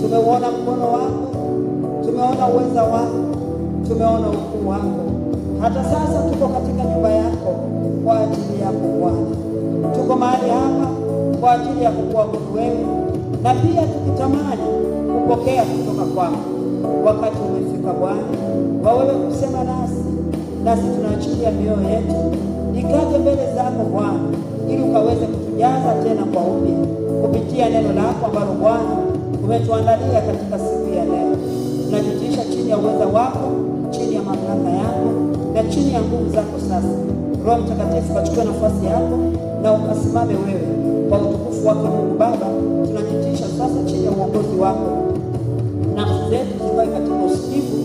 Tumeona mkono wako, tumeona uweza wako, tumeona ukuu wako. Hata sasa tuko katika nyumba yako kwa ajili yako Bwana. Tuko mahali hapa kwa ajili ya kukuabudu wewe, na pia tukitamani kupokea kutoka kwako. Wakati umefika Bwana wa wewe kusema nasi tunaachilia mioyo yetu ikaje mbele zako Bwana, ili ukaweze kutujaza tena kwa upya kupitia neno lako ambalo Bwana umetuandalia katika siku ya leo. Tunajitisha chini ya uweza wako, chini ya mamlaka yako na chini ya nguvu zako. Sasa Roho Mtakatifu kachukue nafasi yako na ukasimame wewe kwa utukufu wako Mungu Baba. Tunajitisha sasa chini ya uongozi wako, nafsi zetu zikae katika usikivu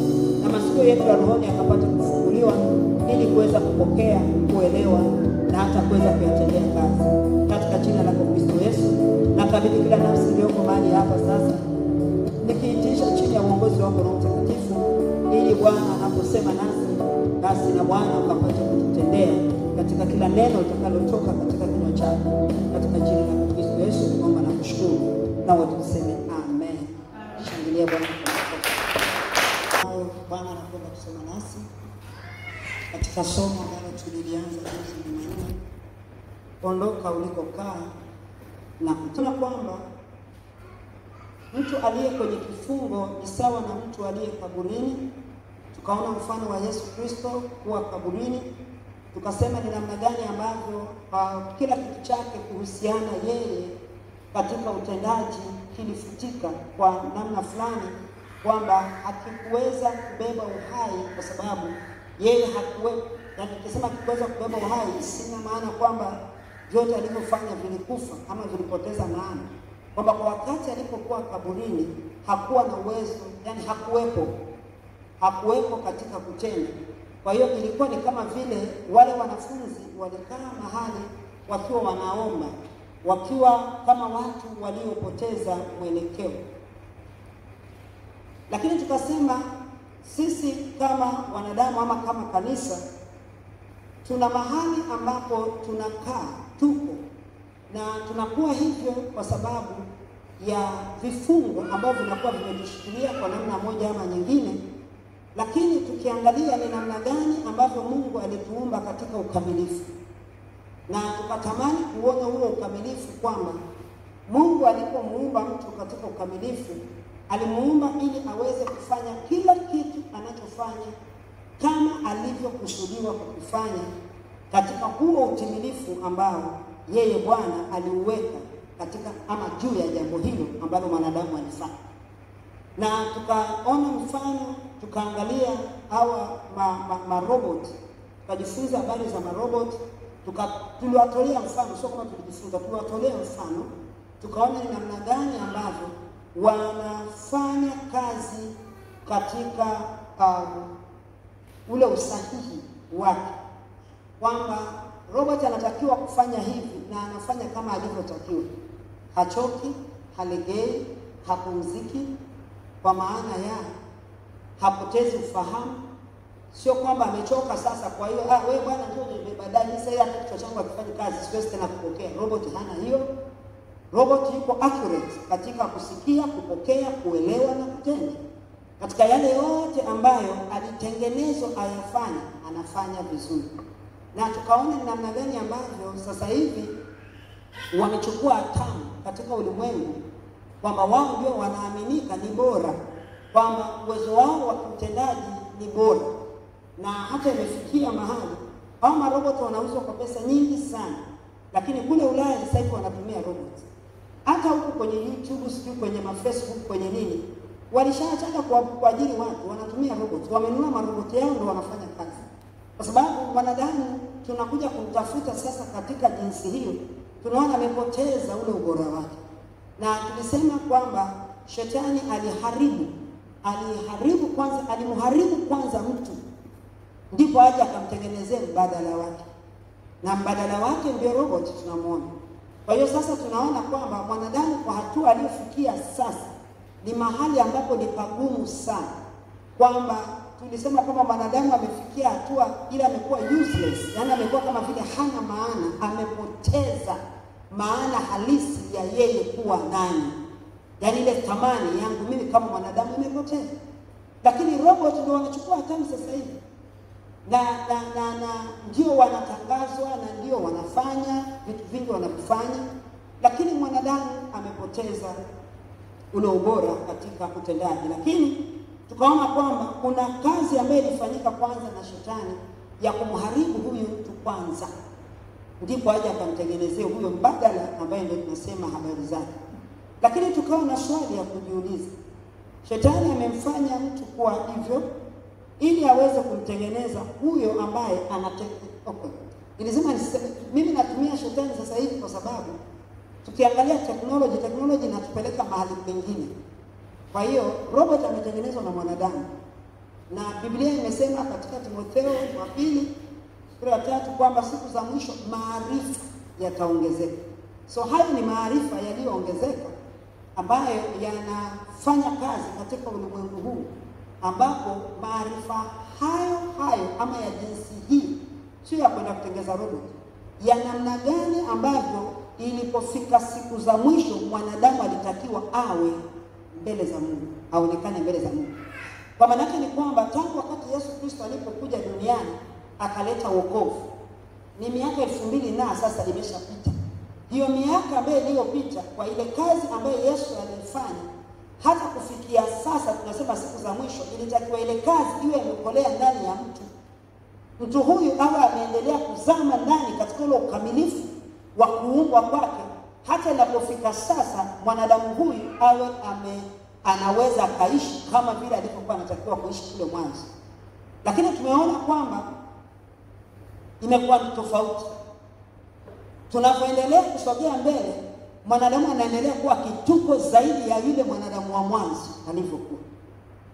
na masikio yetu ya rohoni yakapata kufunguliwa, ili kuweza kupokea, kuelewa na hata kuweza kuyatendea kazi. Katika jina la Kristo Yesu nakabidhi kila nafsi iliyoko mahali hapa sasa, nikiitisha chini ya uongozi wako Roho Mtakatifu, ili Bwana anaposema nasi na Bwana ukapata kututendea katika kila neno litakalotoka katika kinywa chako. Katika jina la Kristo Yesu tunaomba na kushukuru, na wote tuseme amen. Shangilia Bwana. Bwana anakwenda kusema nasi katika somo ambalo tulilianza juzi Jumanne, ondoka ulikokaa na kutana kwamba mtu aliye kwenye kifungo ni sawa na mtu aliye kaburini. Tukaona mfano wa Yesu Kristo kuwa kaburini, tukasema ni namna gani ambavyo kila kitu chake kuhusiana yeye katika utendaji kilifutika kwa namna fulani, kwamba hakikuweza kubeba uhai kwa sababu yeye hakuwepo. Yani nikisema hakikuweza kubeba uhai, sina maana kwamba vyote alivyofanya vilikufa ama vilipoteza maana, kwamba kwa wakati alipokuwa kaburini hakuwa na uwezo, yani hakuwepo katika kutenda. Kwa hiyo ilikuwa ni kama vile wale wanafunzi walikaa mahali wakiwa wanaomba, wakiwa kama watu waliopoteza mwelekeo. Lakini tukasema sisi kama wanadamu ama kama kanisa tuna mahali ambapo tunakaa, tuko na tunakuwa hivyo kwa sababu ya vifungo ambavyo vinakuwa vimetushikilia kwa namna moja ama nyingine. Lakini tukiangalia ni namna gani ambavyo Mungu alituumba katika ukamilifu, na tukatamani kuona huo ukamilifu, kwamba Mungu alipomuumba mtu katika ukamilifu, alimuumba ili aweze kufanya kila kitu anachofanya kama alivyokusudiwa kufanya katika huo utimilifu ambao yeye Bwana aliuweka katika ama juu ya jambo hilo ambalo mwanadamu alifanya. Na tukaona mfano, tukaangalia hawa marobot, tukajifunza habari za marobot, tuliwatolea mfano, sio kama tulijifunza, tuliwatolea mfano, tukaona ni namna gani ambavyo wanafanya kazi katika ule usahihi wake, kwamba robot anatakiwa kufanya hivi na anafanya kama alivyotakiwa. Hachoki, halegei, hapumziki, kwa maana ya hapotezi ufahamu. Sio kwamba amechoka sasa, kwa hiyo wewe bwana njoo baadaye sasa hata kichwa changu hakifanya kazi, siwezi tena kupokea. Robot hana hiyo. Robot yuko accurate katika kusikia, kupokea, kuelewa na kutenda. Katika yale yote ambayo alitengenezwa ayafanya, anafanya vizuri. Na tukaona namna gani ambavyo sasa hivi wamechukua hatamu katika ulimwengu, kwamba wao ndio wanaaminika ni bora, kwamba uwezo wao wa utendaji ni bora. Na hata imefikia mahali hao marobot wanauzwa kwa pesa nyingi sana, lakini kule Ulaya sasa hivi wanatumia robot. Hata huko kwenye YouTube, sio kwenye Facebook, kwenye nini, walishaacha kwa ajili watu wanatumia robot. Wamenunua maroboti yao ndio wanafanya kazi. Kwa sababu wanadamu tunakuja kumtafuta sasa katika jinsi hiyo, tunaona amepoteza ule ubora wake. Na tulisema kwamba shetani alimharibu kwanza mtu, ndipo aje akamtengenezea mbadala wake, na mbadala wake ndio robot tunamuona. Kwa hiyo sasa tunaona kwamba mwanadamu kwa hatua aliyofikia sasa ni mahali ambapo ni pagumu sana, kwamba tulisema kwamba mwanadamu amefikia hatua ile amekuwa useless, yani amekuwa kama vile hana maana, amepoteza maana halisi ya yeye kuwa nani. Yani ile thamani yangu mimi kama mwanadamu imepotea. Lakini robot ndio wanachukua hatamu sasa hivi. Na ndio wanatangazwa na ndio wanafanya vitu vingi wanafanya, lakini mwanadamu amepoteza ule ubora katika utendaji. Lakini tukaona kwamba kuna kazi ambayo ilifanyika kwanza na shetani ya kumharibu huyu mtu kwanza, ndipo aje akamtengenezea huyo mbadala ambaye ndio tunasema habari zake. Lakini tukawa na swali ya kujiuliza, shetani amemfanya mtu kuwa hivyo ili aweze kumtengeneza huyo ambaye Nilisema mimi natumia shetani sasa hivi kwa sababu tukiangalia teknoloji inatupeleka mahali pengine. Kwa hiyo robot ametengenezwa na mwanadamu, na Biblia imesema katika Timotheo wa 2:3 kwamba siku za mwisho maarifa yataongezeka. So hayo ni maarifa yaliyoongezeka ambayo yanafanya kazi katika ulimwengu huu, ambapo maarifa hayo ama ya jinsi hii sio ya kwenda kutengeza robot, ya namna gani ambavyo ilipofika siku za mwisho mwanadamu alitakiwa awe mbele za Mungu, aonekane mbele za Mungu. Kwa maana yake ni kwamba tangu wakati Yesu Kristo alipokuja duniani akaleta wokovu, ni miaka 2000 na sasa imeshapita. Hiyo miaka ambayo iliyopita kwa ile kazi ambayo Yesu alifanya, hata kufikia sasa tunasema siku za mwisho, ilitakiwa ile kazi iwe imekolea ndani ya mtu huyu awe ameendelea kuzama ndani katika ule ukamilifu wa kuumbwa kwake, hata inapofika sasa mwanadamu huyu awe anaweza kaishi kama vile alivyokuwa anatakiwa kuishi kule mwanzo. Lakini tumeona kwamba imekuwa tofauti. Tunapoendelea kusogea mbele, mwanadamu anaendelea kuwa kituko zaidi ya yule mwanadamu wa mwanzo alivyokuwa.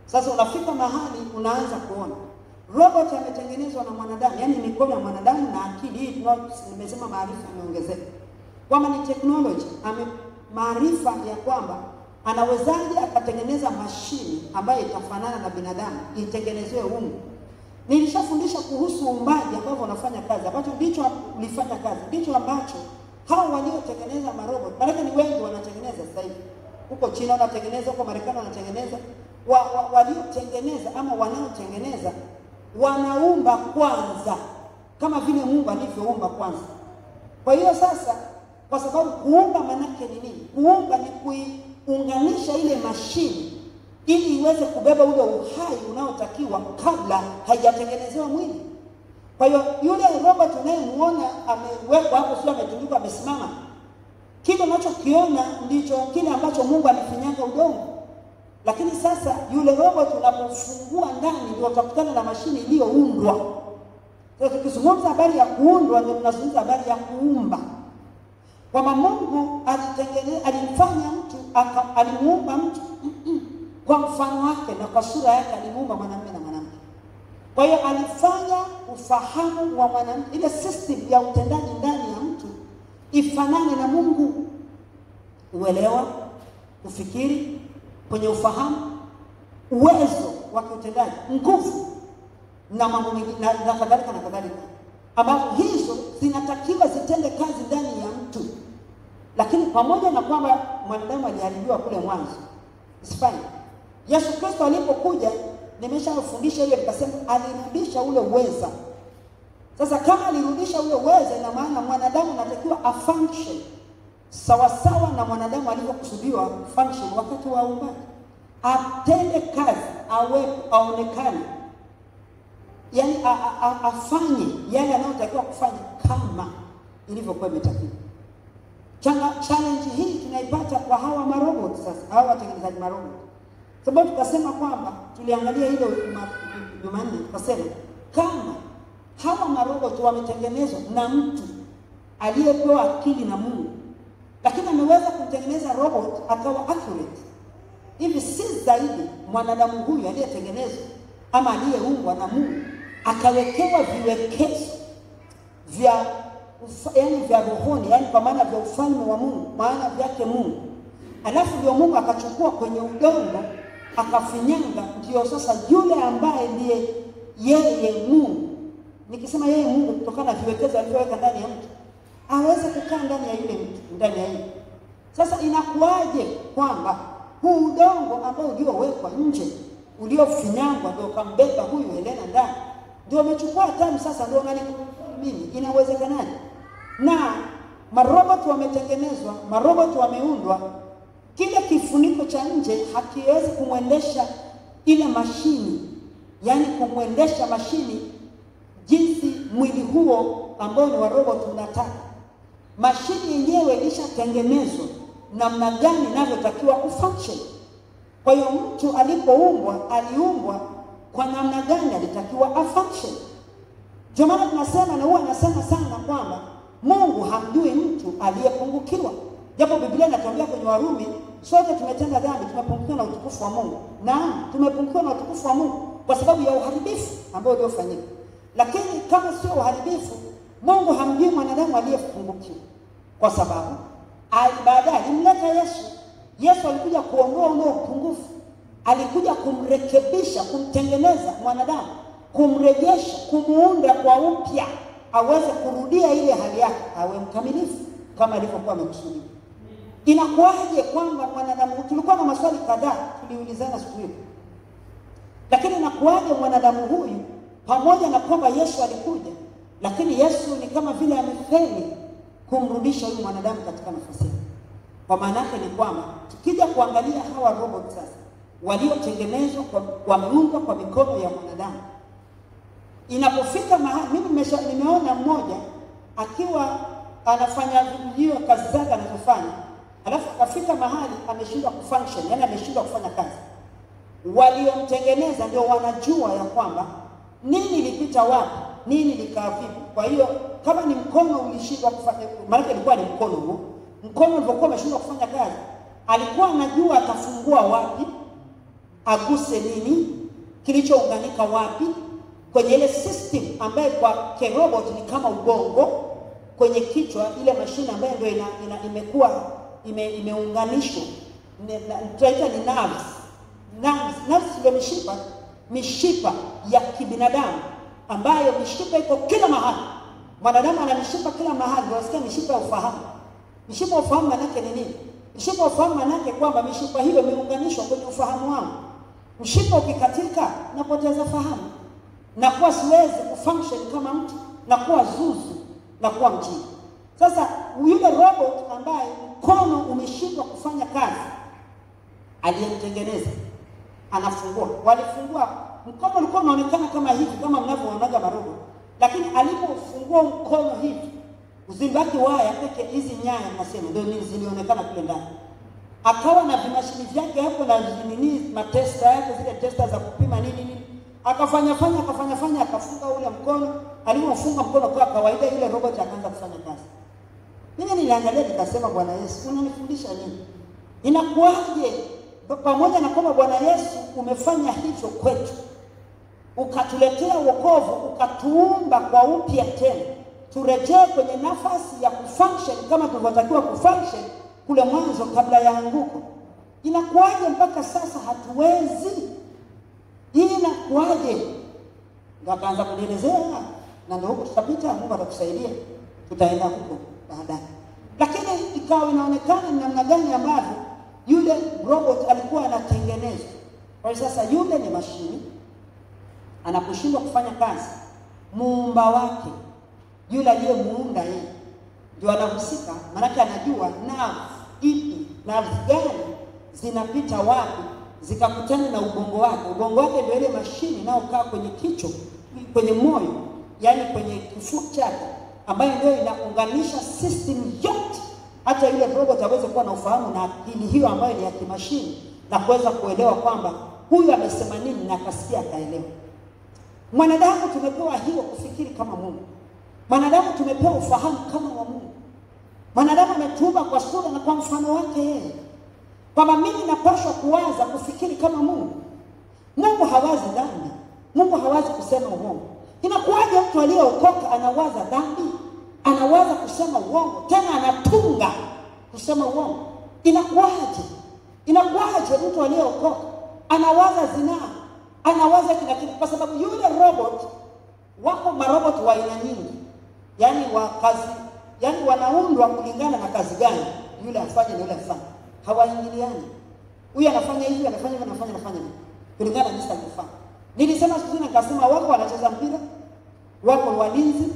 Sasa unafika mahali unaanza kuona robot ametengenezwa na mwanadamu, yani mikono ya mwanadamu na akili hii nimesema maarifa yameongezeka. Kwamba ni technology, maarifa ya kwamba anawezaje akatengeneza mashini ambayo itafanana na binadamu, itengenezewe Mungu. Nilishafundisha kuhusu uumbaji ambao unafanya kazi, ambacho ndicho ulifanya kazi, ndicho ambacho hao waliotengeneza marobot, maana ni wengi wanatengeneza sasa hivi. Huko China wanatengeneza, huko Marekani wanatengeneza, waliotengeneza ama wanaotengeneza wanaumba kwanza kama vile Mungu alivyoumba kwanza. Kwa hiyo sasa, kwa sababu kuumba manake ni nini? Kuumba ni kuiunganisha ile mashini ili iweze kubeba ule uhai unaotakiwa kabla haijatengenezewa mwili. Kwa hiyo yule robot unayemuona amewekwa hapo, sio ametundikwa amesimama, kile unachokiona ndicho kile ambacho Mungu alifinyanga udongo. Lakini sasa yule robot unapofungua ndani ndio utakutana na mashini iliyoundwa. Sasa tukizungumza habari ya kuundwa ndio tunazungumza habari ya kuumba. Kwa Mungu alimfanya mtu, alimuumba mtu kwa mfano wake na kwa sura yake, alimuumba mwanamume na mwanamke. Kwa hiyo alifanya ufahamu wa mwanamke, ile system ya utendaji ndani ya mtu ifanane na Mungu. Uelewa, kufikiri, kwenye ufahamu, uwezo wa utendaji, nguvu na mambo mengine na kadhalika na kadhalika, ambapo hizo zinatakiwa zitende kazi ndani ya mtu. Lakini pamoja na kwamba mwanadamu aliharibiwa kule mwanzo, isifanye Yesu Kristo alipokuja, nimeshafundisha hiyo nikasema alirudisha ule uweza. Sasa kama alirudisha ule uweza, ina maana mwanadamu anatakiwa afunction sawa sawa na mwanadamu alivyokusudiwa function wakati wa uumbaji. Atende kazi, awepo, aonekane, yani afanye yale anayotakiwa kufanya kama ilivyokuwa imetakiwa. Challenge hii tunaipata kwa hawa marobot sasa, hawa watengenezaji marobot. Sababu tukasema kwamba tuliangalia hilo Jumanne, tukasema kama hawa marobot wametengenezwa na mtu aliyepewa akili na Mungu, lakini ameweza kutengeneza robot akawa accurate. Hivi si zaidi mwanadamu huyu aliyetengenezwa ama aliyeumbwa na Mungu akawekewa viwekezo vya vya rohoni, yani kwa maana vya ufalme wa Mungu, maana vyake Mungu. Alafu ndio Mungu akachukua kwenye udongo akafinyanga, ndio sasa yule ambaye ndiye yeye Mungu. Nikisema yeye Mungu kutokana na viwekezo alivyoweka ndani ya mtu, aweze kukaa ndani ya yule mtu, ndani ya yeye. Sasa inakuwaje kwamba huu udongo ambao uliowekwa nje, uliofinyangwa, ndio kambeba huyu Helena ndani, ndio umechukua tamu sasa ndio ngani mimi? Inawezekanaje? Na marobot wametengenezwa, marobot wameundwa, kile kifuniko cha nje hakiwezi kumwendesha ile mashini, yani kumwendesha mashini jinsi mwili huo ambao ni wa robot unataka. Mashini yenyewe ilishatengenezwa namna gani inavyotakiwa kufunction. Kwa hiyo mtu alipoumbwa, aliumbwa kwa namna gani alitakiwa afunction. Ndio maana tunasema, na huwa nasema sana kwamba Mungu hamjui mtu aliyepungukiwa. Japo Biblia inatuambia kwenye Warumi, sote tumetenda dhambi, tumepungukiwa na utukufu wa Mungu. Naam, tumepungukiwa na utukufu wa Mungu kwa sababu ya uharibifu ambao uliofanyika. Lakini kama sio uharibifu, Mungu hamjui mwanadamu aliyepungukiwa, kwa sababu baadaye alimleta Yesu. Yesu alikuja kuondoa upungufu, alikuja kumrekebisha, kumtengeneza mwanadamu, kumrejesha, kumuunda kwa upya, aweze kurudia ile hali yake, awe mkamilifu kama alivyokuwa amekusudia. Inakuwaje kwamba mwanadamu, tulikuwa na maswali kadhaa tuliulizana siku hiyo, lakini inakuwaje mwanadamu huyu, pamoja na kwamba Yesu alikuja, lakini Yesu ni kama vile amefeli kumrudisha huyu mwanadamu katika nafasi yake? Kwa maana yake ni kwamba tukija kuangalia hawa robot sasa waliotengenezwa, wameundwa kwa mikono ya mwanadamu, inapofika mahali, mimi nimeona mmoja akiwa anafanya hiyo kazi zake anazofanya, alafu akafika mahali ameshindwa kufunction, yani ameshindwa kufanya kazi. Waliomtengeneza ndio wanajua ya kwamba nini ilipita wapi, nini likaa vipi. Kwa hiyo kama ni mkono ulishindwa kufanya, maana ilikuwa ni mkono huo, mkono ulivyokuwa umeshindwa kufanya kazi, alikuwa anajua atafungua wapi, aguse nini, kilichounganika wapi kwenye ile system ambayo kwa robot ni kama ubongo kwenye kichwa, ile mashine ambayo ndio imekuwa imeunganishwa, tunaita ni nerves. Nerves ndio mishipa ya kibinadamu, ambayo mishipa iko kila mahali. Mwanadamu ana mishipa kila mahali. Unasikia mishipa ya ufahamu. Mishipa ya ufahamu maana yake ni nini? Mishipa ya ufahamu maana yake kwamba mishipa hiyo imeunganishwa kwenye ufahamu wangu. Mshipa ukikatika, napoteza fahamu, na kuwa siwezi kufunction kama mtu, na kuwa zuzu, na kuwa mjini. Sasa yule robot ambaye mkono umeshindwa kufanya kazi, aliyemtengeneza anafungua. Walifungua mkono, ulikuwa unaonekana kama hivi, kama mnavyoonaga marobot, lakini alipofungua mkono hivi, uzibaki waya peke, hizi nyaya nasema ndio zilionekana kule ndani. Akawa na vimashini vyake hapo na nini, matesta yake, zile testa za kupima nini, akafanya akafunga ule mkono. Alipofunga mkono kwa kawaida, ile robot akaanza kufanya kazi. Mimi niliangalia nikasema, Bwana Yesu, unanifundisha nini? Inakuwaje pamoja na kwamba Bwana Yesu umefanya hivyo kwetu, ukatuletea wokovu, ukatuumba kwa upya tena, turejee kwenye nafasi ya kufunction kama tulivyotakiwa kufunction kule mwanzo kabla ya anguko. Inakuwaje mpaka sasa hatuwezi? Hii inakuwaje? Ngakaanza kuelezea, na ndio huko tutapita. Mungu atakusaidia, tutaenda huko baadaye. Lakini ikawa inaonekana ni namna gani ambavyo yule robot alikuwa anatengenezwa. Kwa sasa yule ni mashini, anaposhindwa kufanya kazi, muumba wake, yule aliyemuunda yeye, ndio anahusika. Maana anajua nerves gani zinapita wapi, zikakutana na ubongo wake. Ubongo wake ndio ile mashini nao kaa kwenye kichwa, kwenye moyo, yani kwenye kifua chake, ambayo ndio inaunganisha system yote, hata yule robot aweze kuwa na ufahamu na akili hiyo ambayo ni ya kimashini, na kuweza kuelewa kwamba huyu amesema nini, na akasikia akaelewa. Mwanadamu tumepewa hiyo kufikiri kama Mungu. Mwanadamu tumepewa ufahamu kama wa Mungu. Mwanadamu ametuumba kwa sura na kwa mfano wake yeye, kwamba mimi napaswa kuwaza, kufikiri kama Mungu. Mungu hawazi dhambi, Mungu hawazi kusema uongo. Inakuwaje mtu aliyeokoka anawaza dhambi, anawaza kusema uongo, tena anatunga kusema uongo? Inakuwaje? Inakuwaje mtu aliyeokoka anawaza zinaa, anawaza kila kitu? Kwa sababu yule robot, wako marobot wa aina nyingi, yani wa kazi, yani wanaundwa kulingana na kazi gani yule afanye na yule afanye, hawaingiliani. Huyu anafanya hivi, anafanya hivi, anafanya hivi kulingana na jinsi anafanya. Nilisema siku zile nikasema, wako wanacheza mpira, wako walinzi,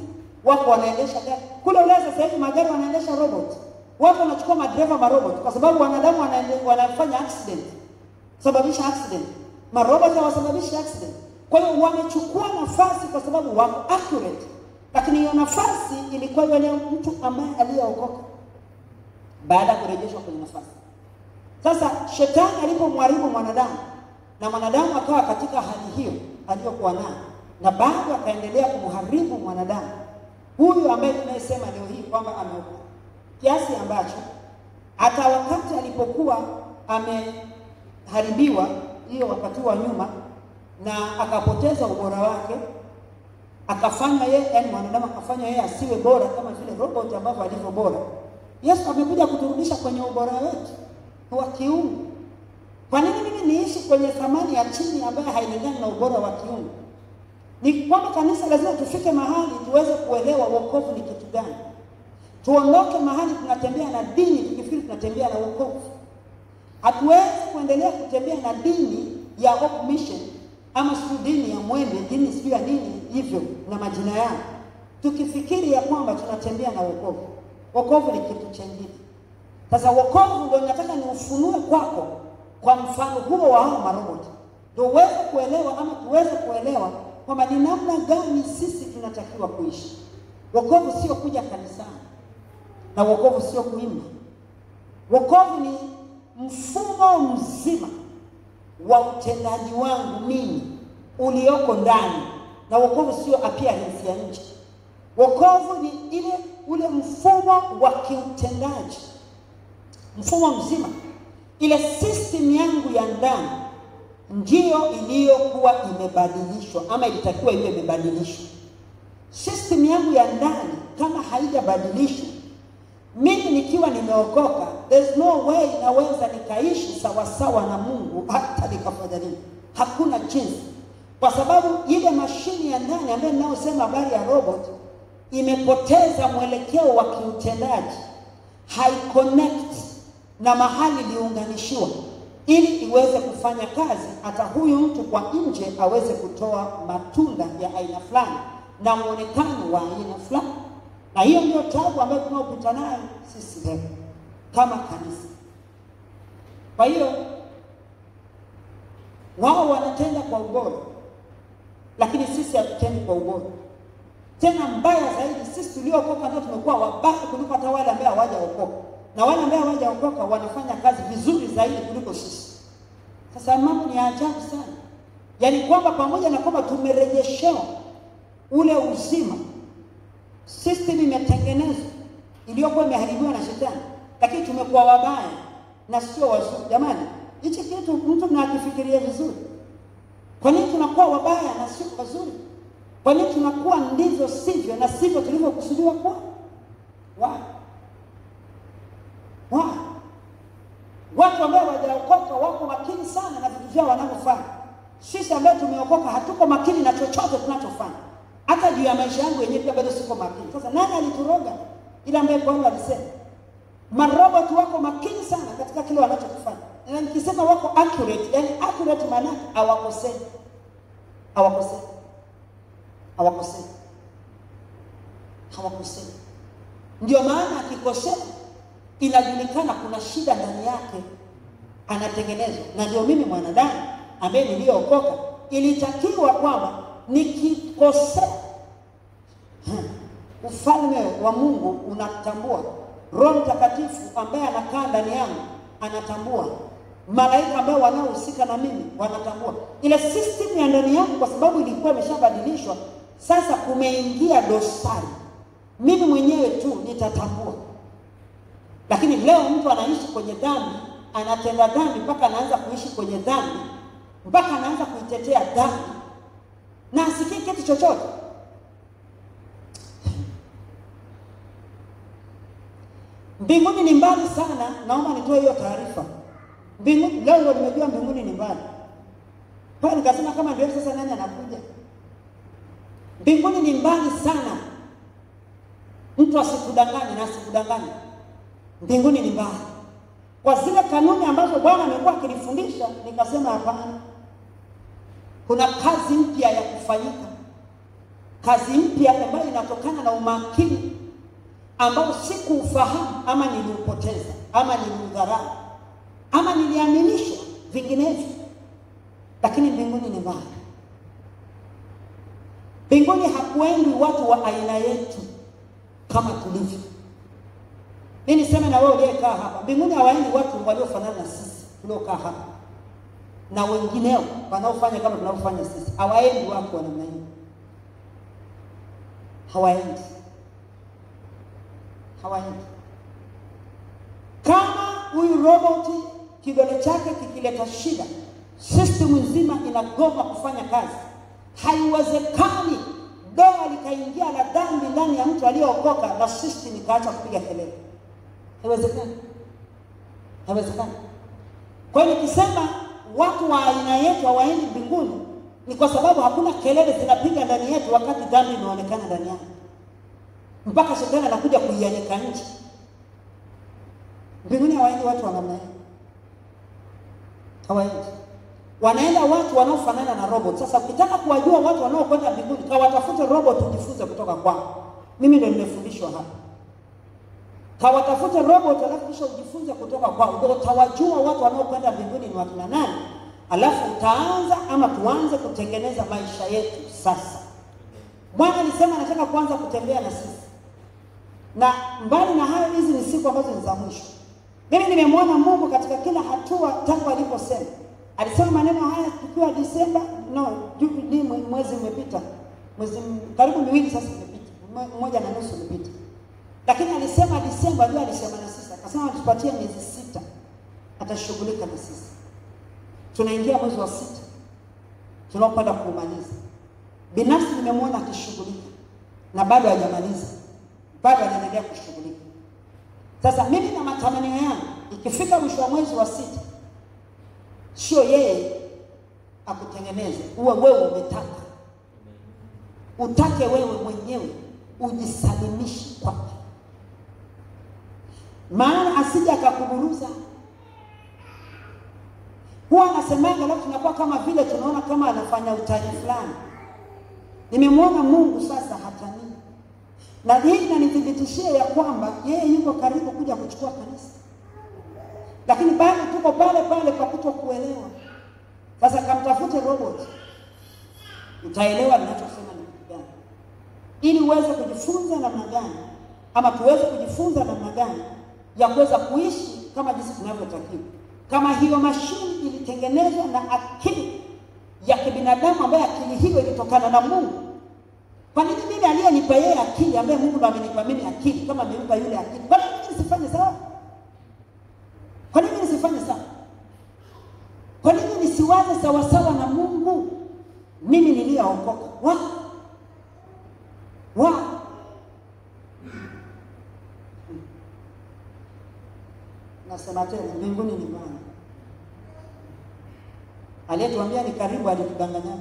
wako wanaendesha gari. Kule Ulaya sasa hivi magari wanaendesha robot. Watu wanachukua madereva marobot kwa sababu wanadamu wanafanya accident, sababisha accident. Marobot hawasababishi accident. Kwa hiyo wamechukua nafasi kwa sababu wako accurate. Lakini hiyo nafasi ilikuwa yule mtu ambaye aliyeokoka baada ya kurejeshwa kwenye nafasi. Sasa shetani alipomharibu mwanadamu na mwanadamu akawa katika hali hiyo aliyokuwa nayo, na bado akaendelea kumharibu mwanadamu huyu ambaye tunayesema leo hii kwamba ameokoka, kiasi ambacho hata wakati alipokuwa ameharibiwa hiyo wakati wa nyuma na akapoteza ubora wake, akafanya yeye, yani mwanadamu akafanya yeye asiwe bora kama vile robot ambavyo alivyo bora, Yesu amekuja kuturudisha kwenye ubora wetu wa kiungu. Kwa nini mimi niishi kwenye thamani ya chini ambayo hailingani na ubora wa kiungu? Ni kwamba kanisa lazima tufike mahali tuweze kuelewa wokovu ni kitu gani. Tuondoke mahali tunatembea na dini tukifikiri tunatembea na wokovu. Hatuwezi kuendelea kutembea na dini ya Hope Mission ama si dini ya Mwembe, dini sio ya nini hivyo na majina yao, tukifikiri ya kwamba tunatembea na wokovu. Wokovu ni kitu kingine. Sasa wokovu ndio nataka niufunue kwako kwa mfano huo wa hao maroboti, ndio uweze kuelewa ama tuweze kuelewa kwamba ni namna gani sisi tunatakiwa kuishi. Wokovu sio kuja kanisani, na wokovu sio kuimba. Wokovu ni mfumo mzima wa utendaji wangu mimi ulioko ndani, na wokovu sio appearance ya nje. Wokovu ni ule mfumo wa kiutendaji, mfumo mzima, ile system yangu ya ndani ndio iliyokuwa imebadilishwa ama ilitakiwa iwe imebadilishwa. System yangu ya ndani kama haijabadilishwa, mimi nikiwa nimeokoka, there's no way naweza nikaishi sawa sawa na Mungu hata nikafanya nini. Hakuna jinsi, kwa sababu ile mashini ya ndani ambayo ninaosema habari ya robot imepoteza mwelekeo wa kiutendaji, haiconnect na mahali iliunganishiwa ili iweze kufanya kazi. Hata huyu mtu kwa nje aweze kutoa matunda ya aina fulani na muonekano wa aina fulani. Na hiyo ndio taabu ambayo tunakutana nayo sisi leo kama kanisa. Kwa hiyo wao wanatenda kwa ubora, lakini sisi hatutendi kwa ubora. Tena mbaya zaidi, sisi tuliokoka ndio tumekuwa wabaya kuliko hata wale ambao hawajaokoka. Na wale ambao hawajaokoka wanafanya kazi vizuri zaidi kuliko sisi. Sasa mambo ni ajabu sana. Yaani kwamba pamoja na kwamba tumerejeshewa ule uzima, system imetengenezwa iliyokuwa imeharibiwa na shetani, lakini tumekuwa wabaya na sio wazuri. Jamani, hichi kitu mtu mnakifikiria vizuri. Kwa nini tunakuwa wabaya na sio wazuri? Kwa nini tunakuwa ndivyo sivyo na sivyo tulivyokusudiwa kuwa? Watu ambao hawajaokoka wako makini sana na vitu vyao wanavyofanya. Sisi ambao tumeokoka hatuko makini na chochote tunachofanya. Hata juu ya maisha yangu yenyewe pia bado siko makini. Sasa nani alituroga? Ile ambaye Paulo alisema marobot wako makini sana katika kile wanachofanya. Na nikisema wako accurate, yani accurate maana hawakosei. Ndio maana akikosea inajulikana kuna shida ndani yake, anatengenezwa. Na ndio mimi mwanadamu ambaye niliyookoka ilitakiwa kwamba nikikosea, ufalme wa Mungu unatambua, Roho Mtakatifu ambaye anakaa ndani yangu anatambua, malaika ambao wanaohusika na mimi wanatambua. Ile system ya ndani yangu kwa sababu ilikuwa imeshabadilishwa, sasa kumeingia dosari, mimi mwenyewe tu nitatambua. Lakini leo mtu anaishi kwenye dhambi, anatenda dhambi mpaka anaanza kuishi kwenye dhambi, mpaka anaanza kuitetea dhambi na asikii kitu chochote. Mbinguni ni mbali sana, naomba nitoe hiyo taarifa. Mbinguni leo ndio nimejua mbinguni ni mbali. Kwa nikasema kama ndio sasa nani anakuja? Mbinguni ni mbali sana. Mtu asikudanganye na asikudanganye. Mbinguni ni mbali. Kwa zile kanuni ambazo Bwana amekuwa akifundisha, nikasema hapana. Kuna kazi mpya ya kufanyika. Kazi mpya ambayo inatokana na umakini ambao sikuufahamu, ama niliupoteza, ama niliudharau, ama niliaminishwa vinginevyo. Lakini mbinguni ni mbali. Mbinguni hakuendi watu wa aina yetu kama tulivyo. Mimi niseme na wewe uliyekaa hapa, mbinguni hawaendi watu waliofanana na sisi tuliokaa hapa, na wengineo wanaofanya kama tunaofanya sisi. Hawaendi watu wa namna hiyo. Hawaendi. Kama huyu roboti kidole chake kikileta shida, system nzima inagoma kufanya kazi. Haiwezekani doa likaingia la dhambi ndani ya mtu aliyeokoka na system ikaacha kupiga kelele. Haiwezekani. Kwa hiyo nikisema watu wa aina yetu hawaendi mbinguni, ni kwa sababu hakuna kelele zinapiga ndani yetu wakati dhambi inaonekana ndani yake, mpaka shetani anakuja kuianyeka nje. Mbinguni hawaendi watu wa namna hiyo. Hawaendi. Wanaenda watu wanaofanana na robot. Sasa ukitaka kuwajua watu wanaokwenda mbinguni, kawatafute robot ujifunze kutoka kwao. Mimi ndio nimefundishwa hapa. Kawatafute robot alafu kisha ujifunze kutoka kwao. Ndio utawajua watu wanaokwenda mbinguni ni watu nani. Alafu utaanza ama tuanze kutengeneza maisha yetu sasa. Bwana alisema anataka kuanza kutembea na sisi. Na mbali na hayo, hizi ni siku ambazo ni za mwisho. Mimi nimemwona Mungu katika kila hatua tangu aliposema. Alisema maneno haya tukiwa Disemba, mwezi umepita. Mwezi karibu miwili sasa umepita. Mmoja na nusu umepita. Lakini alisema Disemba ndio alisema na sisi. Akasema tupatie miezi 6 atashughulika na sisi. Tunaingia mwezi wa 6. Tunapanda kumaliza. Binafsi nimemwona akishughulika na bado hajamaliza. Bado anaendelea kushughulika. Sasa mimi na matamanio yangu ikifika mwisho wa mwezi wa 6, sio yeye akutengeneze, uwe wewe umetaka. Utake wewe mwenyewe, ujisalimishe kwake. Maana asije akakuburuza. Huwa anasemaga leo tunakuwa kama vile tunaona kama anafanya utani fulani. Nimemwona Mungu sasa hatani. Na hii inanithibitishia ya kwamba yeye yuko karibu kuja kuchukua kanisa. Lakini bado tuko pale pale kwa kutokuelewa. Sasa kamtafute robot. Utaelewa ninachosema ni kitu gani. Ili uweze kujifunza namna gani, ama tuweze kujifunza namna gani ya kuweza kuishi kama jinsi tunavyotakiwa. Kama hiyo mashine ilitengenezwa na akili ya kibinadamu ambayo akili hiyo ilitokana na Mungu. Kwa nini mimi aliyenipa yeye akili ambaye Mungu ndo amenipa mimi akili kama amenipa yule akili? Kwa nini mimi nisifanye sawa? Kwa nini nisifanye sawa? Kwa nini nisiwaze sawa sawa na Mungu? Mimi niliyeokoka. Nasema tena mbinguni ni mbali. Aliyetuambia ni karibu alitudanganya.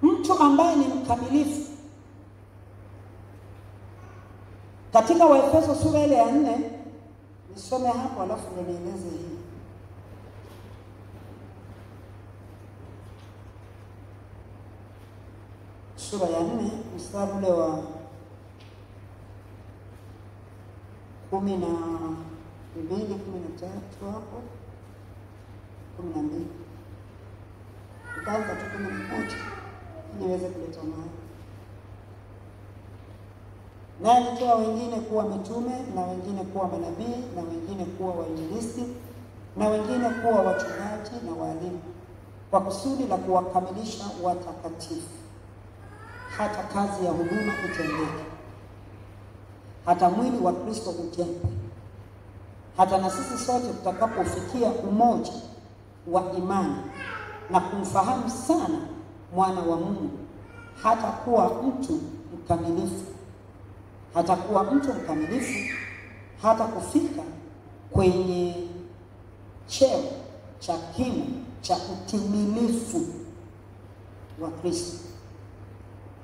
Mtu ambaye ni mkamilifu, katika Waefeso sura ile ya 4, nisome hapo alafu ndio nieleze hii. Sura ya 4 mstari ule wa 12, 13 hapo 12. Nikaanza tu 11 niweze kuleta maana. Na alitoa wengine kuwa mitume, na wengine kuwa manabii, na wengine kuwa wainjilisti, na wengine kuwa wachungaji na walimu. kwa kusudi la kuwakamilisha watakatifu, hata kazi ya huduma itendeke, hata mwili wa Kristo ujengwe, hata na sisi sote tutakapofikia umoja wa imani na kumfahamu sana mwana wa Mungu, hata kuwa mtu mkamilifu, hata kuwa mtu mkamilifu, hata kufika kwenye cheo cha kimo cha utimilifu wa Kristo.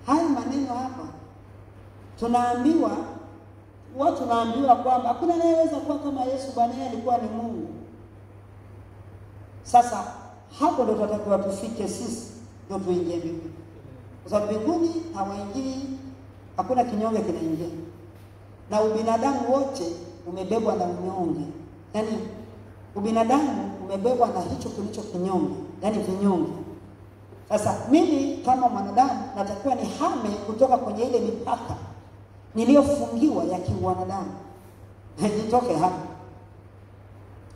Haya maneno hapa tunaambiwa kwamba hakuna anayeweza kuwa kama Yesu, Bwana yeye alikuwa ni Mungu. Sasa hapo ndio tunatakiwa tufike sisi, ndio tuingie mbinguni. Kwa sababu mbinguni hawaingii, hakuna kinyonge kinaingia. Na ubinadamu wote umebebwa na unyonge. Yaani ubinadamu umebebwa na hicho kilicho kinyonge, yaani vinyonge. Sasa mimi kama mwanadamu natakiwa nihame kutoka kwenye ile mipaka niliyofungiwa ya kiwanadamu.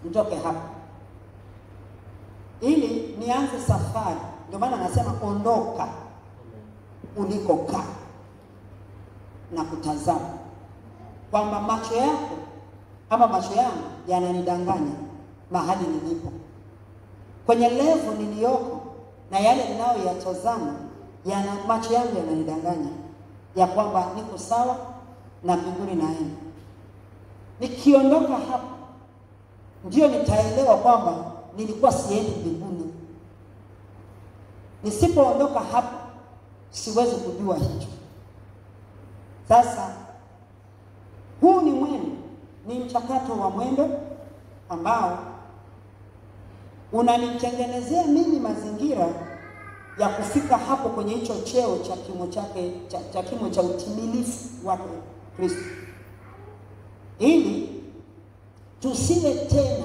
Nitoke hapa ili nianze safari. Ndio maana anasema ondoka ulikokaa na kutazama, kwamba macho yako ama macho yangu yananidanganya mahali nilipo, kwenye level niliyoko na yale ninayoyatazama, macho yangu yananidanganya ya kwamba niko sawa na mbinguni naenda. Nikiondoka hapa ndio nitaelewa kwamba nilikuwa siendi mbinguni. Nisipoondoka hapa siwezi kujua hicho. Sasa huu ni mwendo, ni mchakato wa mwendo ambao unanitengenezea mimi mazingira ya kufika hapo kwenye hicho cheo cha kimo chake cha kimo cha utimilifu wa Kristo, ili tusiwe tena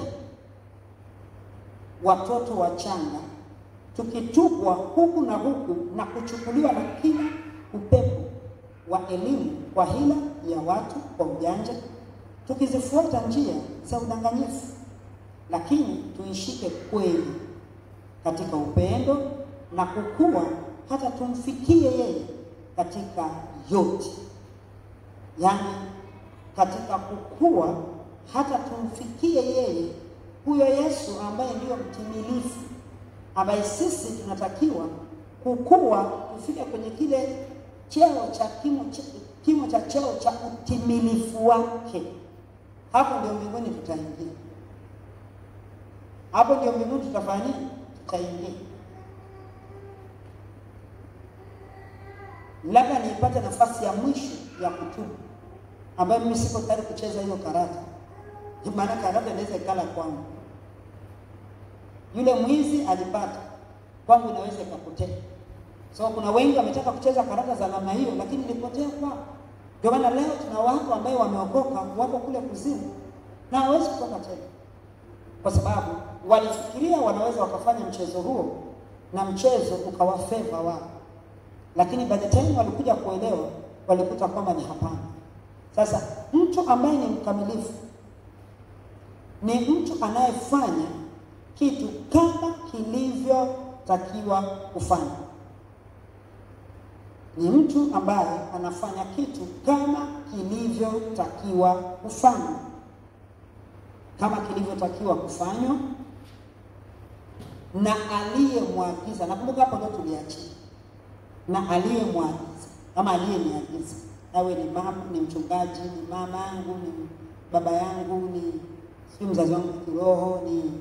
watoto wachanga tukitupwa huku na huku na kuchukuliwa na kila upepo wa elimu kwa hila ya watu kwa ujanja, tukizifuata njia za udanganyifu. Lakini tuishike kweli katika upendo na kukua hata tumfikie yeye katika yote. Yaani katika kukua hata tumfikie yeye, huyo Yesu ambaye ndio mtimilifu, ambaye sisi tunatakiwa kukua tufike kwenye kile cheo cha kimo cha cheo cha utimilifu wake. Hapo ndio mbinguni tutaingia. Hapo ndio mbinguni tutafanya nini? Tutaingia. Labda nipate nafasi ya mwisho ya kutubu, ambayo mimi siko tayari kucheza hiyo karata. Maana karata inaweza ikala kwangu. Yule mwizi alipata, kwangu inaweza ikapotea. So kuna wengi wametaka kucheza karata za namna hiyo, lakini ilipotea kwao. Ndio maana leo tuna watu ambao wameokoka wako kule kuzimu na hawezi kutoka tena, kwa sababu walifikiria wanaweza wakafanya mchezo huo na mchezo ukawafeva wao, lakini by the time walikuja kuelewa walikuta kwamba ni hapana. Sasa mtu ambaye ni mkamilifu ni mtu anayefanya kitu kama kilivyotakiwa kufanya. Ni mtu ambaye anafanya kitu kama kilivyotakiwa kufanya, kama kilivyotakiwa kufanywa na aliyemwagiza. Nakumbuka hapo ndio tuliachia, na aliyemwagiza kama aliyeniagiza. Awe ni mama, ni mchungaji, ni mama yangu, ni baba yangu, ni mzazi wangu kiroho, ni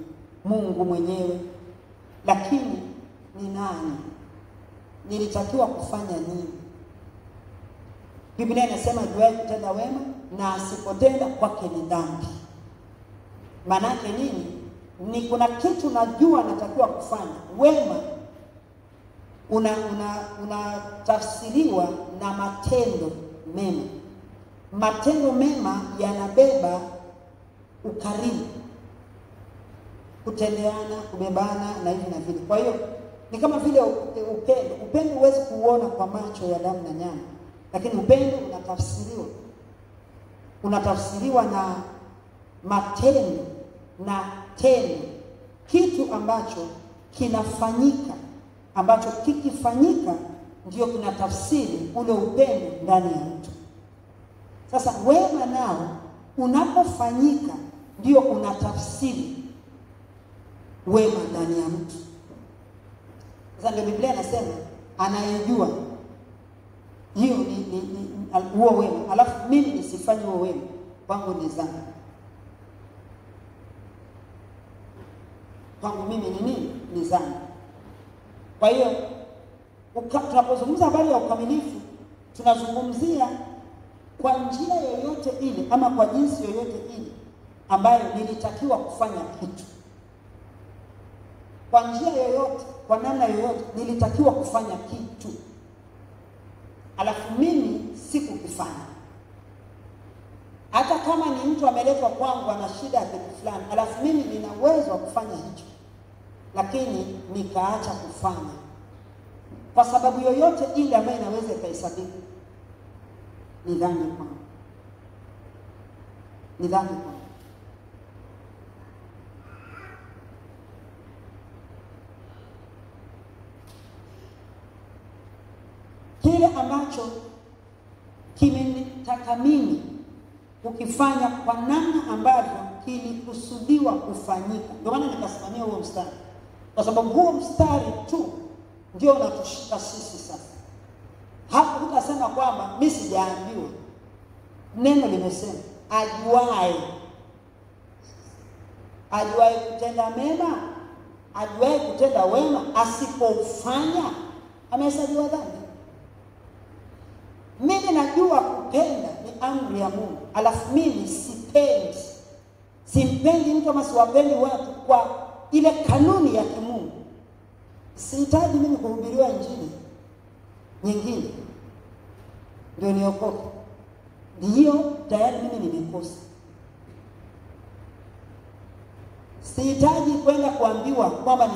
Mungu mwenyewe. Lakini ni nani? Nilitakiwa kufanya nini? Biblia inasema juaye kutenda wema na asipotenda kwake ni dhambi. Maana yake nini? Ni kuna kitu najua natakiwa kufanya. Wema unatafsiriwa na matendo mema. Matendo mema yanabeba ukarimu, kutendeana, kubebana na hivi na vile. Kwa hiyo ni kama vile upendo. Upendo huwezi kuuona kwa macho ya damu na nyama, lakini upendo unatafsiriwa na matendo na tendo, kitu ambacho kinafanyika, ambacho kikifanyika ndio kinatafsiri ule upendo ndani ya mtu. Sasa wema nao unapofanyika ndio unatafsiri wema ndani ya mtu. Sasa ndio Biblia inasema anayejua hiyo ni huo wema, alafu mimi nisifanye huo wema, kwangu ni dhambi. Kwangu mimi ni nini? Ni dhambi. Kwa hiyo tunapozungumza habari ya ukamilifu, tunazungumzia kwa njia yoyote ile ama kwa jinsi yoyote ile ambayo nilitakiwa kufanya kitu. Kwa njia yoyote, kwa namna yoyote nilitakiwa kufanya kitu, alafu mimi sikukifanya. Hata kama ni mtu ameletwa kwangu ana shida ya kitu fulani, alafu mimi nina uwezo wa kufanya hicho, lakini nikaacha kufanya kwa sababu yoyote ile ambayo inaweza ikahesabika, ni dhambi kwangu. Ni dhambi kwangu. Kile ambacho kimenitaka mimi kukifanya kwa namna ambavyo kilikusudiwa kufanyika. Ndio maana nikasimamia huo mstari, kwa sababu huo mstari tu ndio unatushika sisi sasa. Hapo tutasema kwamba mimi sijaambiwa. Neno limesema ajuaye kutenda mema, ajuaye kutenda wema, asipofanya amehesabiwa dhambi. Mimi najua kupenda ni amri ya Mungu, alafu mimi simpendi mtu ama siwapendi watu kwa ile kanuni ya kimungu. Sihitaji mimi kuhubiriwa injili nyingine ndio niokoke. Ndio tayari mimi nimekosa. Sihitaji kwenda kuambiwa kwamba